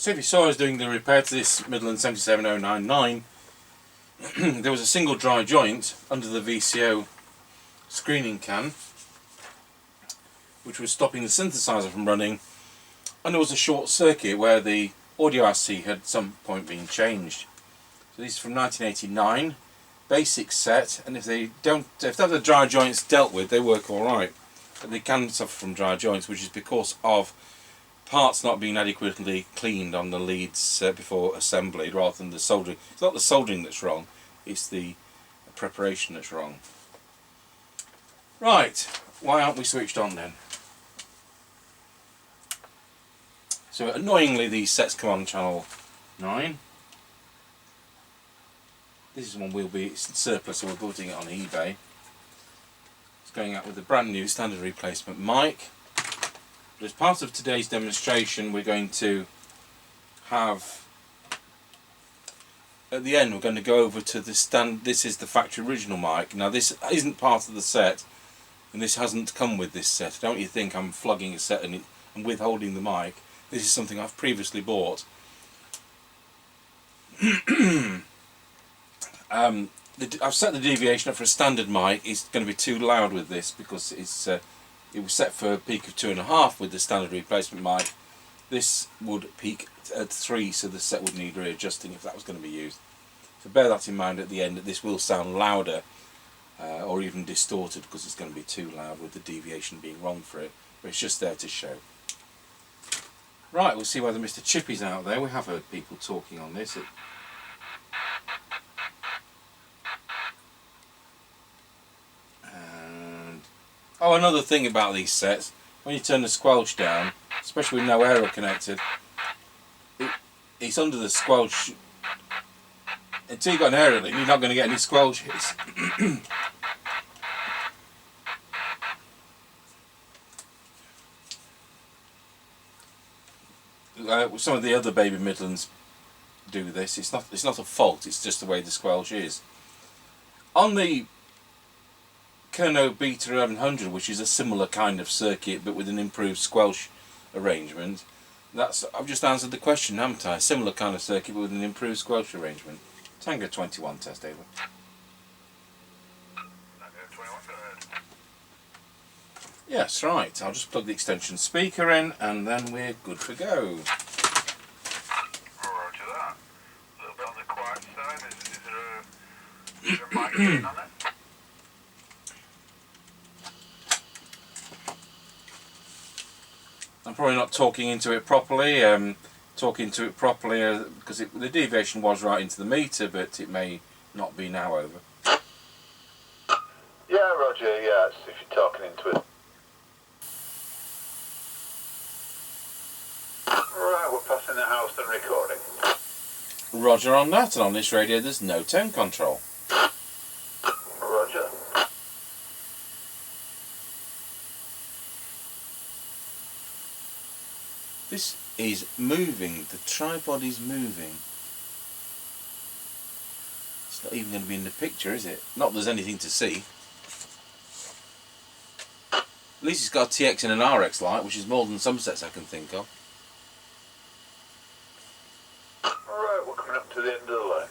So if you saw us doing the repair to this Midland 77099, there was a single dry joint under the VCO screening can which was stopping the synthesizer from running, and there was a short circuit where the audio RC had at some point been changed. So this is from 1989, basic set, and if the dry joints dealt with, they work alright. But they can suffer from dry joints, which is because of parts not being adequately cleaned on the leads before assembly, rather than the soldering. It's not the soldering that's wrong, it's the preparation that's wrong. Right, why aren't we switched on then? So annoyingly these sets come on channel 9. This is one it's in surplus, so we're putting it on eBay. It's going out with a brand new standard replacement mic. But as part of today's demonstration, we're going to have, at the end, we're going to go over to the this is the factory original mic. Now this isn't part of the set, and this hasn't come with this set. Don't you think I'm flogging a set and withholding the mic? This is something I've previously bought. I've set the deviation up for a standard mic. It's going to be too loud with this because it was set for a peak of 2.5 with the standard replacement mic. This would peak at 3, so the set would need readjusting if that was going to be used. So bear that in mind at the end, that this will sound louder or even distorted because it's going to be too loud with the deviation being wrong for it, but it's just there to show. Right, we'll see whether Mr. Chippie's out there. We have heard people talking on this. Oh, another thing about these sets, when you turn the squelch down, especially with no aero connected, it's under the squelch. Until you've got an aero in, you're not going to get any squelches. Some of the other baby Midlands do this. It's not a fault, it's just the way the squelch is. On the Kerno Beta 1100, which is a similar kind of circuit but with an improved squelch arrangement, I've just answered the question, haven't I? A similar kind of circuit but with an improved squelch arrangement. Tango 21 test over. Tango 21, go ahead. Yes, right. I'll just plug the extension speaker in and then we're good to go. Roger that. A little bit on the quiet side. Is there a microphone on it? I'm probably not talking into it properly. Because the deviation was right into the meter, but it may not be now over. Yeah, Roger, yes, if you're talking into it. Right, we're passing the house and recording. Roger on that, and on this radio there's no tone control. Roger. This is moving, the tripod is moving. It's not even going to be in the picture, is it? Not that there's anything to see. At least it's got a TX and an RX light, which is more than some sets I can think of. Alright, we're coming up to the end of the lane.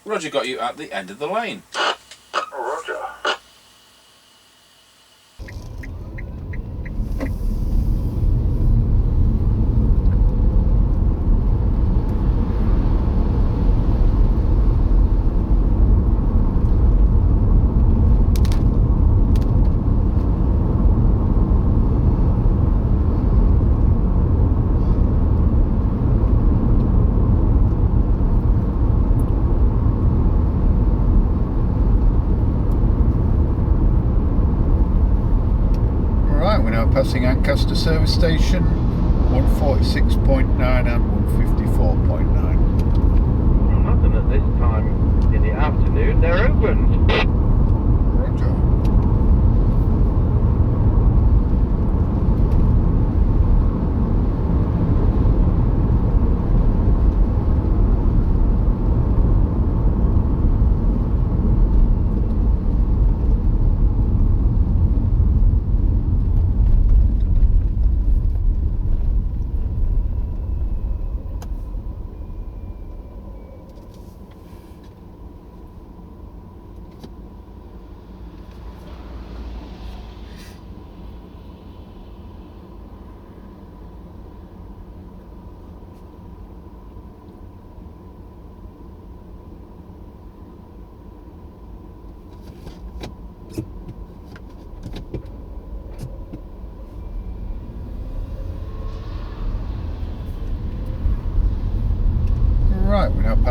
Roger got you at the end of the lane. Roger. Passing Ancaster service station, 146.9 and 154.9. Nothing at this time in the afternoon, they're opened. Roger.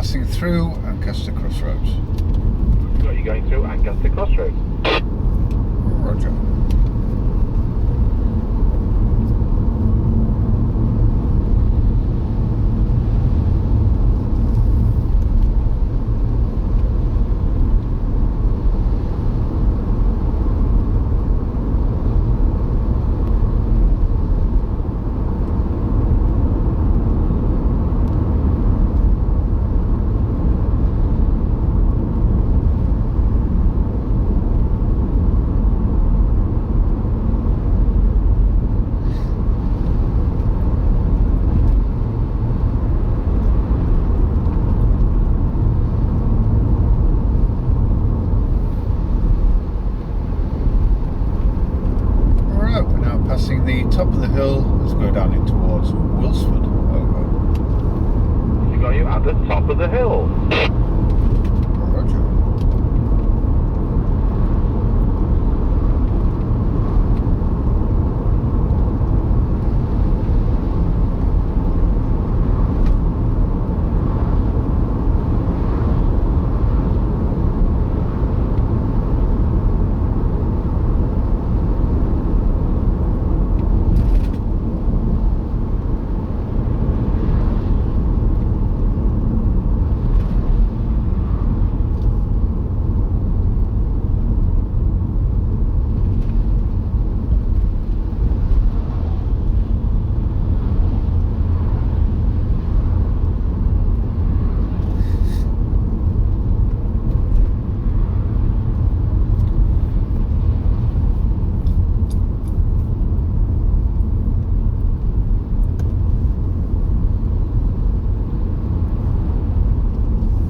passing through Ancaster Crossroads. Got you going through Ancaster Crossroads. Roger. Passing the top of the hill as we go down in towards Wilsford. Over. You got you at the top of the hill. Roger.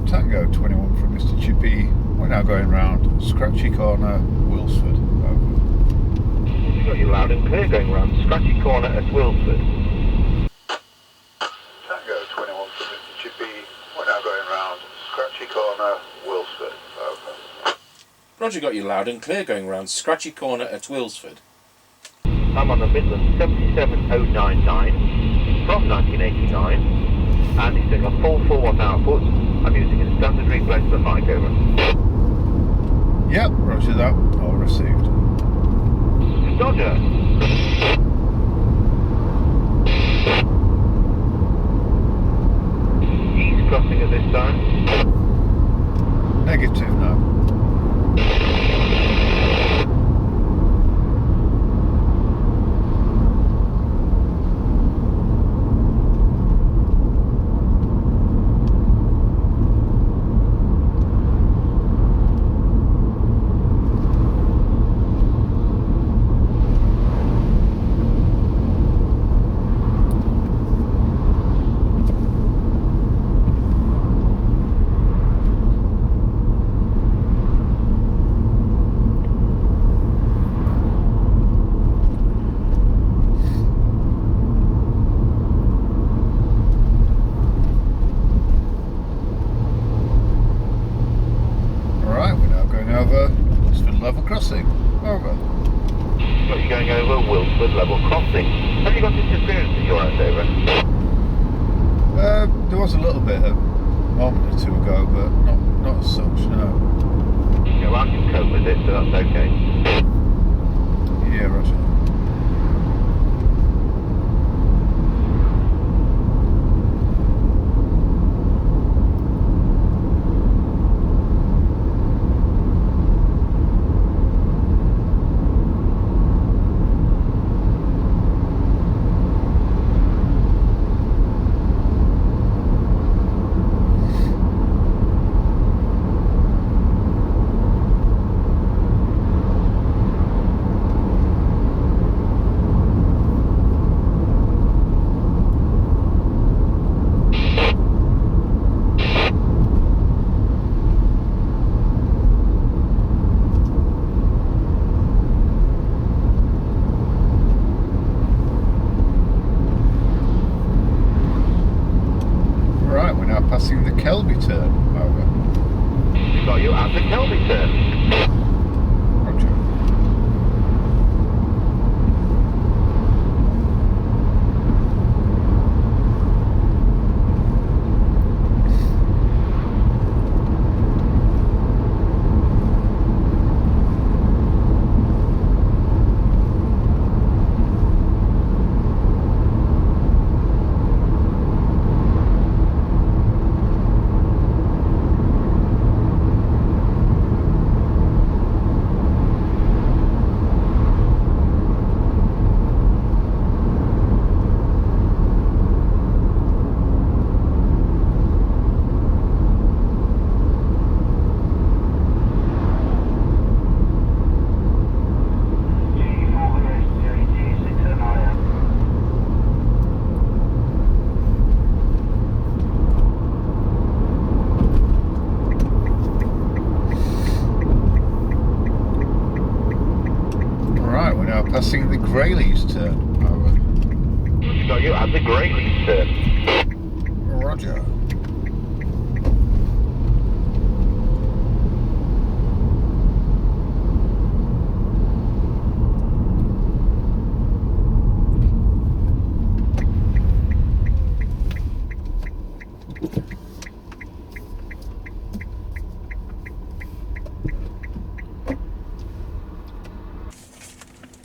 Tango 21 from Mr. Chippie. We're now going round Scratchy Corner, Wilsford. Over. You got you loud and clear going round Scratchy Corner at Wilsford. Tango 21 from Mr. Chippie. We're now going round Scratchy Corner, Wilsford. Over. Roger, got you loud and clear going round Scratchy Corner at Wilsford. I'm on the Midland 77099 from 1989, and it's doing a full 4-watt output. I'm using a standard replacement mic over. Yep, roger that. All received. Dodger. East crossing at this time. Negative now. Level crossing. Over. Got you going over Wilsford level crossing. Have you got interference at your end, over? There was a little bit a moment or two ago, but not as such, no. Yeah, well, I can cope with it, so that's okay. Yeah, roger. Passing the Kelby turn, over. Got you at the Kelby turn. Roger. Passing the Grayleys turn. Over. Roger, got you at the Grayleys turn. Roger.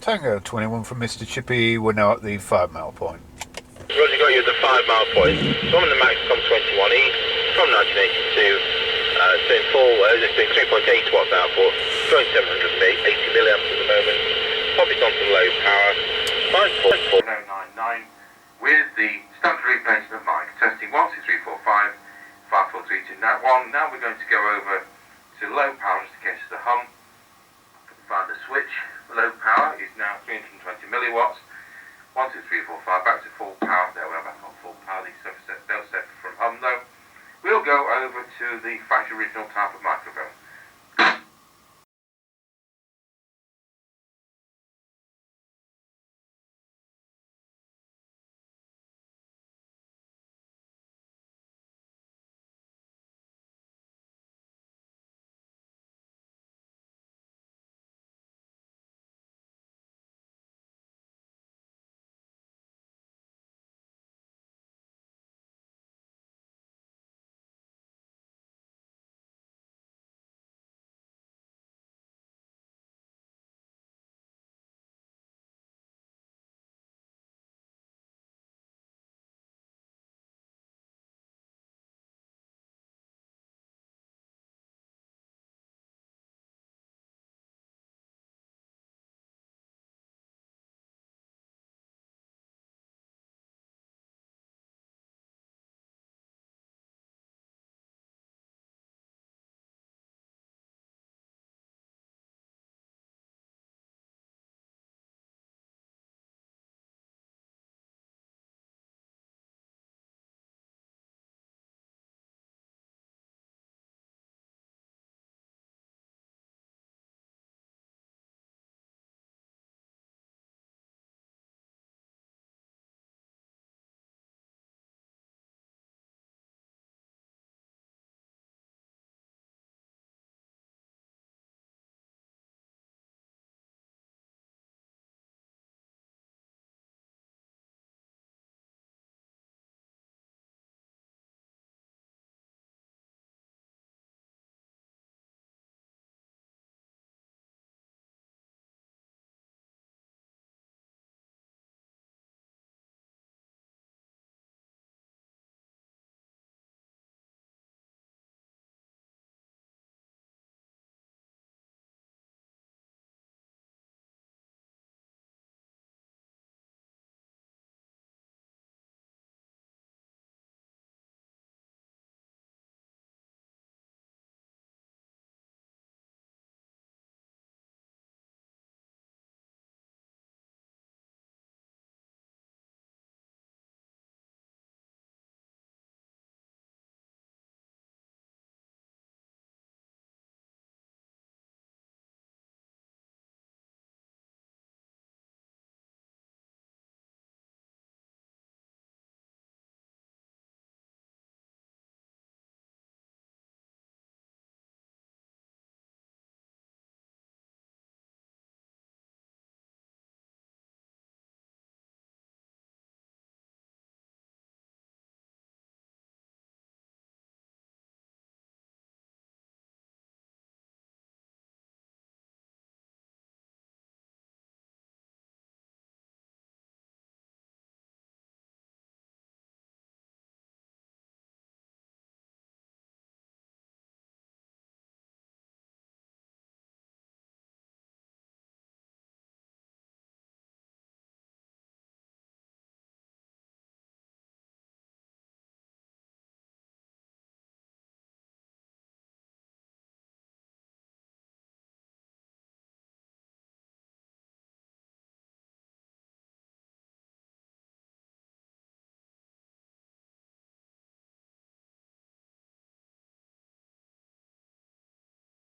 Tango 21 from Mr. Chippie. We're now at the 5 mile point. Roger, got you at the 5 mile point. So I'm in the Maxcom 21E from 1982. Doing doing 3.8 watts output, going 700 feet, 80 milliamps at the moment. Probably on some low power. 5.4099 with the standard replacement mic. Testing 1, 2, 3, 4, 5, 5, 4, 3, 2, now 1. Now we're going to go over to low power just in case of the hum. Find the switch. Low power is now 320 milliwatts. 1, 2, 3, 4, 5, back to full power. There we are, back on full power. These don't set from hum though. We'll go over to the factory original type of microphone.